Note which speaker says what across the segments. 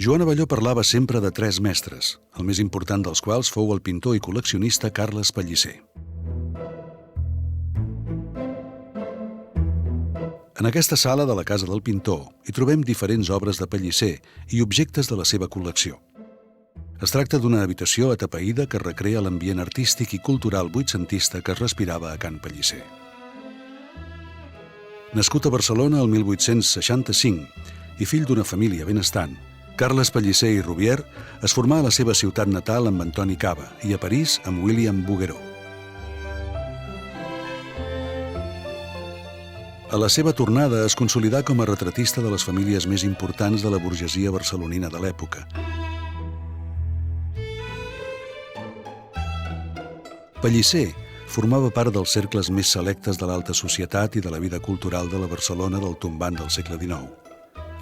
Speaker 1: Joan Abelló parlava sempre de tres mestres, el més important dels quals fou el pintor i col·leccionista Carles Pellicer. En aquesta sala de la casa del pintor hi trobem diferents obres de Pellicer i objectes de la seva col·lecció. Es tracta d'una habitació atapeïda que recrea l'ambient artístic i cultural vuitcentista que es respirava a Can Pellicer. Nascut a Barcelona el 1865 i fill d'una família benestant, Carles Pellicer i Rubier es formà a la seva ciutat natal amb Antoni Caba i a París amb William Bouguereau. A la seva tornada es consolidà com a retratista de les famílies més importants de la burgesia barcelonina de l'època. Pellicer formava part dels cercles més selectes de l'alta societat i de la vida cultural de la Barcelona del tombant del segle XIX.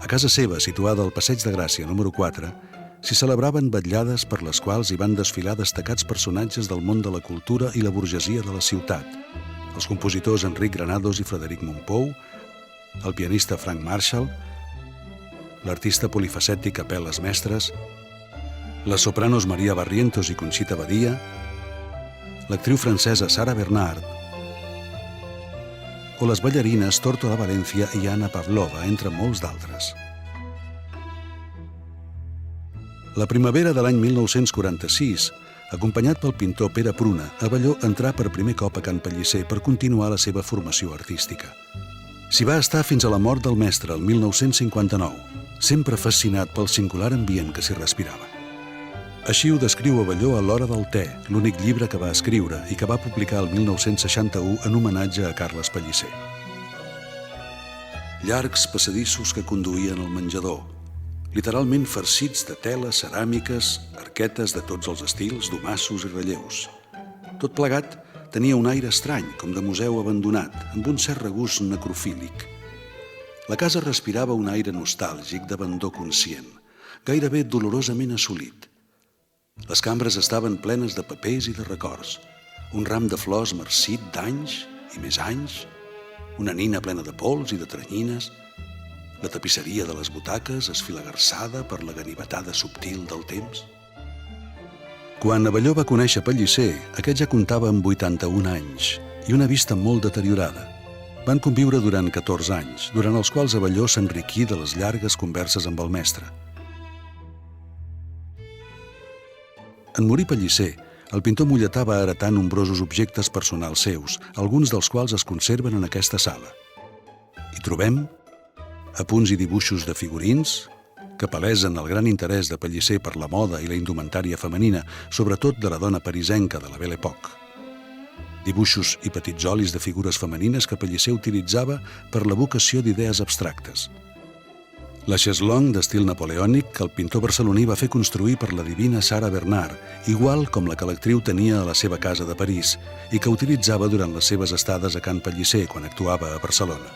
Speaker 1: A casa seva, situada al Passeig de Gràcia número 4, s'hi celebraven vetllades per les quals hi van desfilar destacats personatges del món de la cultura i la burgesia de la ciutat. Els compositors Enric Granados i Frederic Mompou, el pianista Frank Marshall, l'artista polifacètic Apel·les Mestres, les sopranos Maria Barrientos i Conxita Badia, l'actriu francesa Sara Bernard o les ballarines Tórtora Valencia i Anna Pavlova, entre molts d'altres. La primavera de l'any 1946, acompanyat pel pintor Pere Pruna, Abelló entrà per primer cop a Can Pellicer per continuar la seva formació artística. S'hi va estar fins a la mort del mestre, el 1959, sempre fascinat pel singular ambient que s'hi respirava. Així ho descriu Abelló a L'Hora del te, l'únic llibre que va escriure i que va publicar el 1961 en homenatge a Carles Pellicer. Llargs passadissos que conduïen al menjador, literalment farcits de teles, ceràmiques, arquetes de tots els estils, domassos i relleus. Tot plegat tenia un aire estrany, com de museu abandonat, amb un cert regust necrofílic. La casa respirava un aire nostàlgic d'abandó conscient, gairebé dolorosament assolit. Les cambres estaven plenes de papers i de records, un ram de flors marcit d'anys i més anys, una nina plena de pols i de teranyines, la tapisseria de les butaques esfilagarçada per la ganivetada subtil del temps. Quan Abelló va conèixer Pellicer, aquest ja comptava amb 81 anys i una vista molt deteriorada. Van conviure durant 14 anys, durant els quals Abelló s'enriquí de les llargues converses amb el mestre. En morir Pellicer, el pintor molletà va heretar nombrosos objectes personals seus, alguns dels quals es conserven en aquesta sala. Hi trobem apunts i dibuixos de figurins que palesen el gran interès de Pellicer per la moda i la indumentària femenina, sobretot de la dona parisenca de la Belle Époque. Dibuixos i petits olis de figures femenines que Pellicer utilitzava per l'evocació d'idees abstractes. La chaiselongue d'estil napoleònic que el pintor barceloní va fer construir per la divina Sara Bernard, igual com la que l'actriu tenia a la seva casa de París i que utilitzava durant les seves estades a Can Pellicer quan actuava a Barcelona.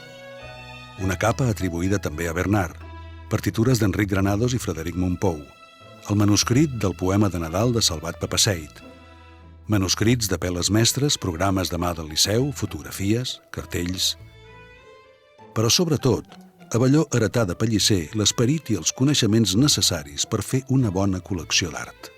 Speaker 1: Una capa atribuïda també a Bernard, partitures d'Enric Granados i Frederic Mompou, el manuscrit del poema de Nadal de Salvat Papasseit, manuscrits d'Apel·les Mestres, programes de mà del Liceu, fotografies, cartells. Però sobretot, Abelló heretà de Pellicer l'esperit i els coneixements necessaris per fer una bona col·lecció d'art.